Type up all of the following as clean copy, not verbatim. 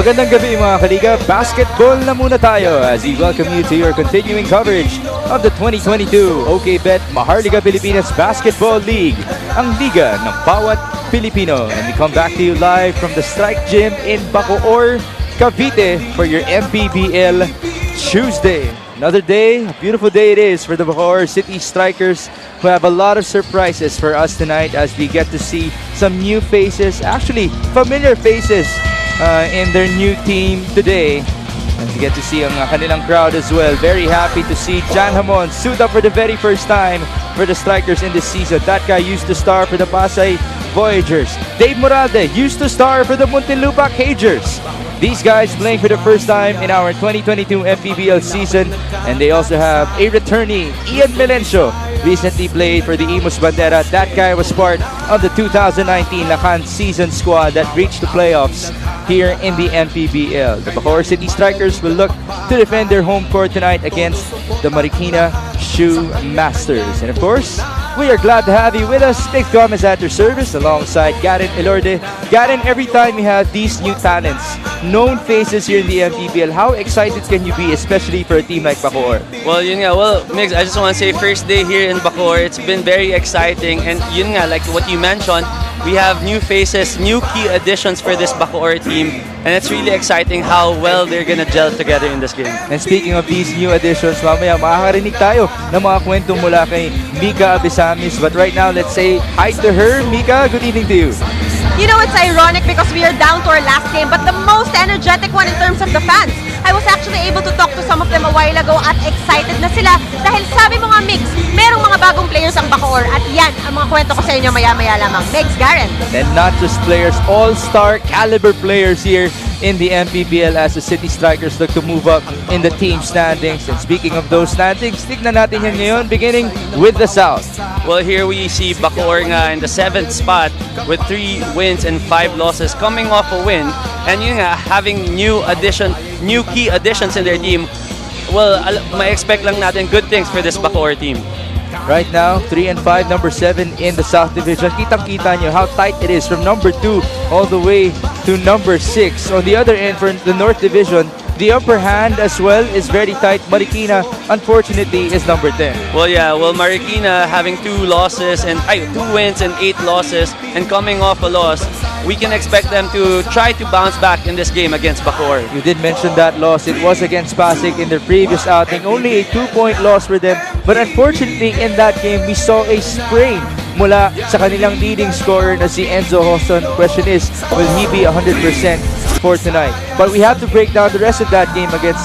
Magandang gabi mga kaliga, basketball na muna tayo as we welcome you to your continuing coverage of the 2022 OKBet Maharlika Pilipinas Basketball League, ang liga ng bawat Pilipino. And we come back to you live from the Strike Gym in Bacoor, Cavite for your Mpbl Tuesday. Another day, a beautiful day it is for the Bacoor City Strikers, who have a lot of surprises for us tonight as we get to see some new faces, actually familiar faces in their new team today. And we get to see ang kanilang crowd as well. Very happy to see Jan Hamon suit up for the very first time for the Strikers in this season. That guy used to star for the Pasay Voyagers. Dave Moralde used to star for the Muntinlupa Cagers. These guys playing for the first time in our 2022 Mpbl season. And they also have a returnee, Ian Melencio, recently played for the Imus Bandera. That guy was part of the 2019 Lacan season squad that reached the playoffs here in the Mpbl. The Bacoor City Strikers will look to defend their home court tonight against the Marikina Shoe Masters. And of course, we are glad to have you with us. Nick Gomez at your service alongside Garen Elorde. Garen, every time we have these new talents, known faces here in the Mpbl, how excited can you be, especially for a team like Bacoor? Well, yun nga. Well, Migs, I just want to say first day here in Bacoor, it's been very exciting. And yun nga, like what you mentioned, we have new faces, new key additions for this Bacoor team. And it's really exciting how well they're gonna gel together in this game. And speaking of these new additions, mamaya makakarinig tayo ng mga kwento mula kay Mika Abisamis. But right now, let's say hi to her. Mika, good evening to you. You know, it's ironic because we are down to our last game, but the most energetic one in terms of the fans. I was actually able to talk to some of them a while ago at excited na sila dahil sabi mo nga, Mix, merong mga bagong players ang Bacoor at yan ang mga kwento ko sa inyo maya-maya lamang. Mix, Garen. And not just players, all-star caliber players here in the Mpbl as the City Strikers look to move up in the team standings. And speaking of those standings, tignan natin yan ngayon, beginning with the South. Well, here we see Bacoor nga in the 7th spot with 3 wins and 5 losses, coming off a win. And yun nga, having new key additions in their team. Well, ma-expect lang natin good things for this Bacoor team. Right now, 3 and 5, number 7 in the South Division. Kitang-kita nyo how tight it is from number 2 all the way to number 6. On the other end, for the North Division, the upper hand as well is very tight. Marikina, unfortunately, is number 10. Well, yeah. Well, Marikina having 2 wins and 8 losses, and coming off a loss, we can expect them to try to bounce back in this game against Bacoor. You did mention that loss. It was against Pasig in their previous outing. Only a 2-point loss for them. But unfortunately, in that game, we saw a sprain mula sa kanilang leading scorer na si Enzo Hoston. Question is, will he be 100% for tonight? But we have to break down the rest of that game against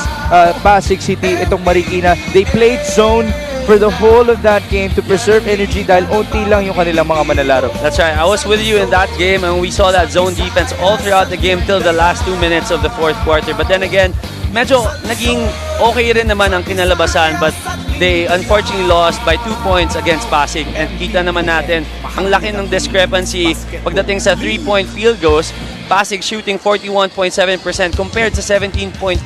Pasig City. Itong Marikina, they played zone for the whole of that game to preserve energy dahil unti lang yung kanilang mga manlalaro. That's right. I was with you in that game and we saw that zone defense all throughout the game till the last 2 minutes of the 4th quarter. But then again, medyo naging okay rin naman ang kinalabasan, but they unfortunately lost by 2 points against Pasig. And kita naman natin ang laki ng discrepancy pagdating sa 3-point field goals. Pasig shooting 41.7% compared sa 17.4%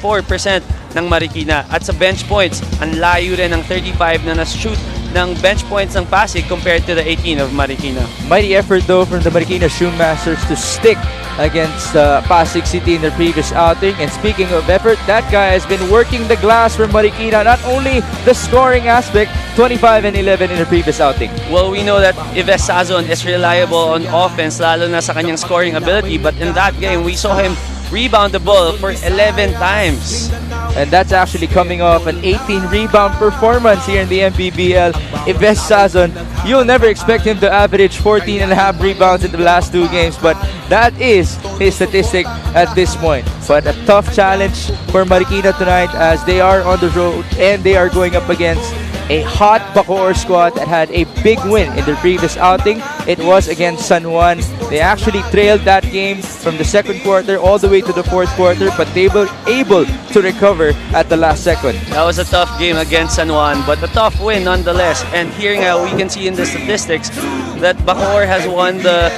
ng Marikina. At sa bench points, ang layo rin ng 35 na na-shoot ng bench points ng Pasig compared to the 18 of Marikina. Mighty effort though from the Marikina Shoe Masters to stick against Pasig City in their previous outing. And speaking of effort, that guy has been working the glass for Marikina. Not only the scoring aspect, 25 and 11 in the previous outing. Well, we know that Ives Sazon is reliable on offense, lalo na sa kanyang scoring ability. But in that game, we saw him rebound the ball for 11 times. And that's actually coming off an 18 rebound performance here in the Mpbl. Ives Sazon, you'll never expect him to average 14 and a half rebounds in the last 2 games, but that is his statistic at this point. But a tough challenge for Marikina tonight as they are on the road and they are going up against a hot Bacoor squad that had a big win in their previous outing. It was against San Juan. They actually trailed that game from the 2nd quarter all the way to the 4th quarter, but they were able to recover at the last second. That was a tough game against San Juan, but a tough win nonetheless. And here nga, we can see in the statistics that Bacoor has won the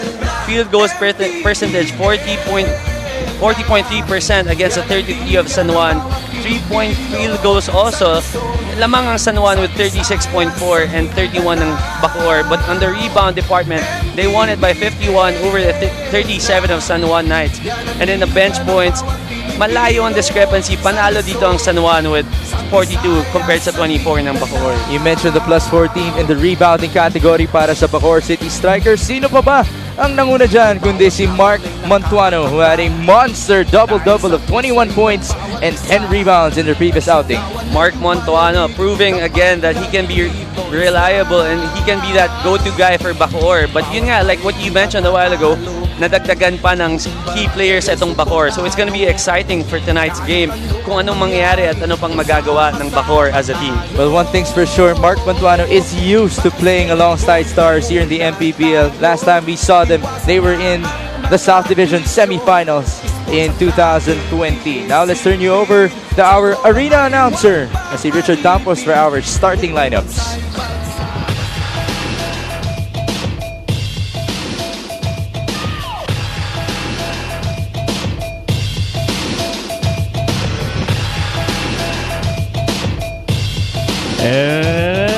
field goals percentage 40.3% against the 33 of San Juan. 3-point field goals also. Lamang ang San Juan with 36.4 and 31 ng Bacoor. But on the rebound department, they won it by 51 over the 37 of San Juan Knights. And in the bench points, malayo ang discrepancy. Panalo dito ang San Juan with 42 compared sa 24 ng Bacoor. You mentioned the plus 14 in the rebounding category para sa Bacoor City Strikers. Sino pa ba ang nanguna dyan kundi si Mark Montuano, who had a monster double-double of 21 points and 10 rebounds in their previous outing. Mark Montuano proving again that he can be reliable and he can be that go-to guy for Bacoor. But yun nga, like what you mentioned a while ago, nadagdagan pa ng key players itong Bacoor. So it's gonna be exciting for tonight's game kung anong mangyayari at ano pang magagawa ng Bacoor as a team. Well, one thing's for sure, Mark Montuano is used to playing alongside stars here in the Mpbl. Last time we saw them, they were in the South Division semifinals in 2020. Now let's turn you over to our arena announcer, si Richard Campos, for our starting lineups.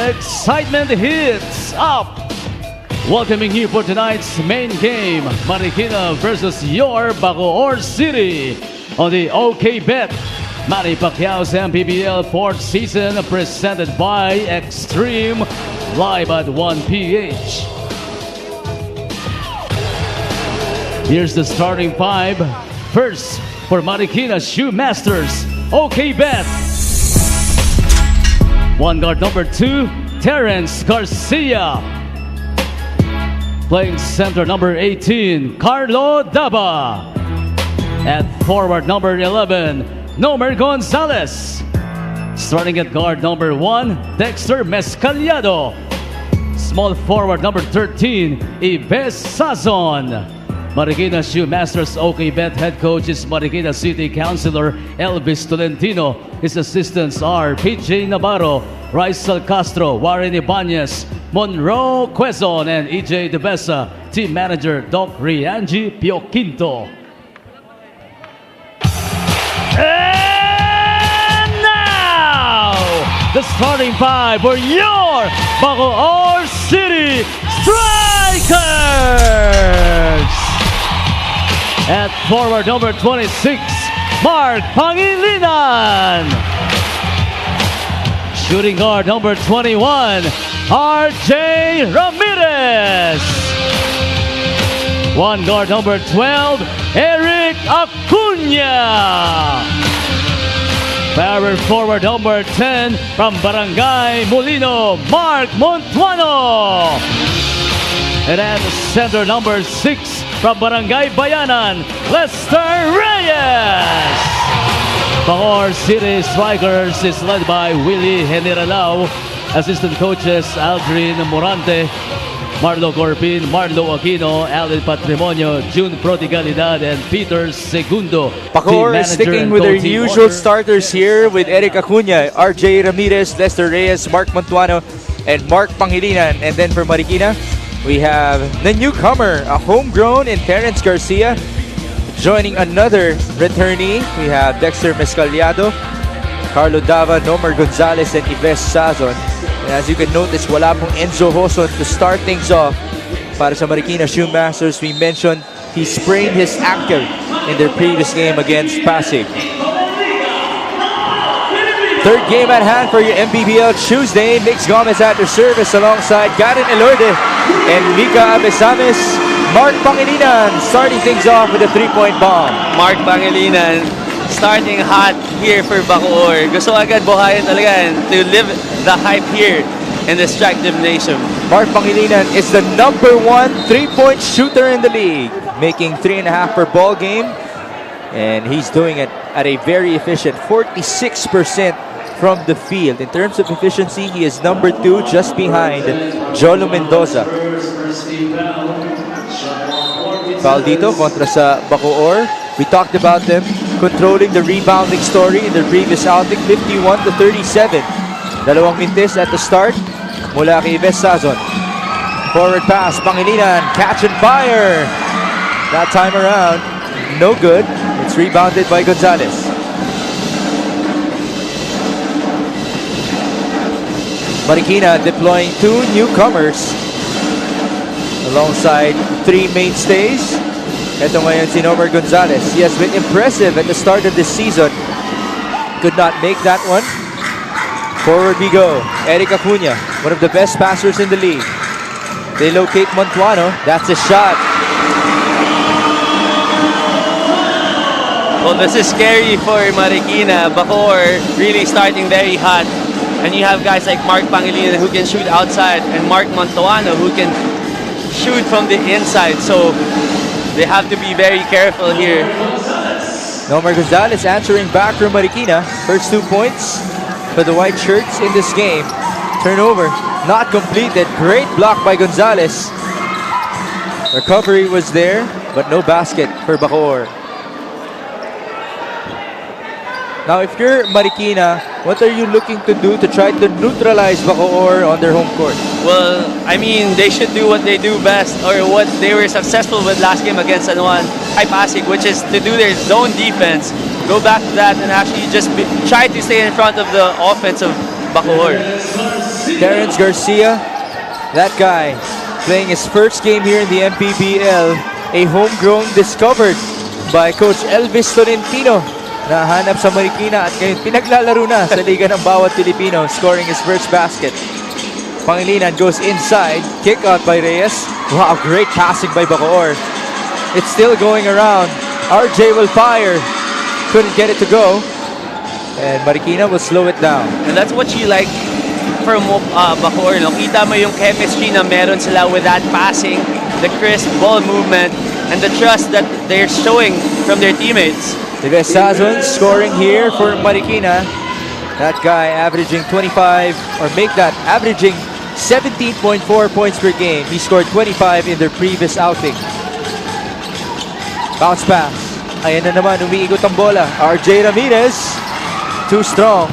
Excitement hits up! Welcoming you for tonight's main game, Marikina versus your Bacoor City on the OK Bet. Manny Pacquiao's Mpbl 4th season presented by Extreme, live at 1PH. Here's the starting five. First, for Marikina Shoemasters, OK Bet. One guard number 2, Terence Garcia. Playing center number 18, Carlo Daba. At forward number 11, Nomer Gonzalez. Starting at guard number 1, Dexter Mezcaliado. Small forward number 13, Ives Sazon. Marikina Shoemasters OK Bet head coach is Marikina City Councilor Elvis Tolentino. His assistants are PJ Navarro, Raisal Castro, Warren Ibanez, Monroe Quezon, and EJ De Besa. Team manager Doc Rianji Pioquinto. And now, the starting five for your Bacoor City Strikers. At forward number 26, Mark Pangilinan. Shooting guard number 21, RJ Ramirez. One guard number 12, Eric Acuna. Power forward number 10 from Barangay Molino, Mark Montuano. And at center number 6 from Barangay Bayanan, Lester Reyes. Bacoor City Strikers is led by Willie Generalao. Assistant coaches Aldrin Morante, Marlo Corpin, Marlo Aquino, Alvin Patrimonio, June Prodigalidad, and Peter Segundo. Bacoor is sticking with their usual starters here with Eric Acuna, RJ Ramirez, Lester Reyes, Mark Montuano, and Mark Pangilinan. And then for Marikina, we have the newcomer, a homegrown, in Terence Garcia. Joining another returnee, we have Dexter Mezcaliado, Carlo Dava, Nomer Gonzalez, and Ives Sazon. And as you can notice, wala pong Enzo Hoson to start things off para sa Marikina Shoemasters. We mentioned he sprained his ankle in their previous game against Pasig. Third game at hand for your Mpbl Tuesday. Mix Gomez at their service alongside Garen Elorde and Mika Abesames. Mark Pangilinan starting things off with a three-point bomb. Mark Pangilinan starting hot here for Bacoor. Gusto agad buhayin talaga and to live the hype here in the Strike Gymnasium. Mark Pangilinan is the number 1 three-point shooter in the league, making 3.5 per ball game. And he's doing it at a very efficient 46% from the field. In terms of efficiency, he is number 2 just behind Jolo Mendoza. Foul dito kontra sa Bacoor. We talked about them controlling the rebounding story in their previous outing, 51-37. Dalawang mintis at the start mula kay Ives Sazon. Forward pass, Pangilinan, catch and fire. That time around, no good. It's rebounded by Gonzalez. Marikina deploying 2 newcomers alongside 3 mainstays. Ito ngayon si Nomer Gonzalez. He has been impressive at the start of this season. Could not make that one. Forward we go. Eric Acuna, one of the best passers in the league. They locate Montuano. That's a shot. Well, this is scary for Marikina. Bacoor really starting very hot. And you have guys like Mark Pangilinan who can shoot outside and Mark Montuano who can shoot from the inside. So they have to be very careful here. Nomer Gonzalez answering back from Marikina. First 2 points for the white shirts in this game. Turnover not completed. Great block by Gonzalez. Recovery was there, but no basket for Bacoor. Now, if you're Marikina, what are you looking to do to try to neutralize Bacoor on their home court? Well, I mean, they should do what they do best or what they were successful with last game against San Juan, high passing, which is to do their zone defense. Go back to that and actually just try to stay in front of the offense of Bacoor. Terrence Garcia, that guy, playing his first game here in the Mpbl, a homegrown discovered by Coach Elvis Tolentino. Nahanap sa Marikina at ngayon pinaglalaro na sa liga ng bawat Pilipino, scoring his first basket. Pangilinan goes inside, kick out by Reyes. Wow, great passing by Bacoor. It's still going around. RJ will fire. Couldn't get it to go. And Marikina will slow it down. And that's what you like from Bacoor. No? Kita mo yung chemistry na meron sila with that passing, the crisp ball movement, and the trust that they're showing from their teammates. Dives Sazon scoring here for Marikina. That guy averaging 25, or make that, averaging 17.4 points per game. He scored 25 in their previous outing. Bounce pass. Ayan na naman, umiikot ang bola. RJ Ramirez, too strong.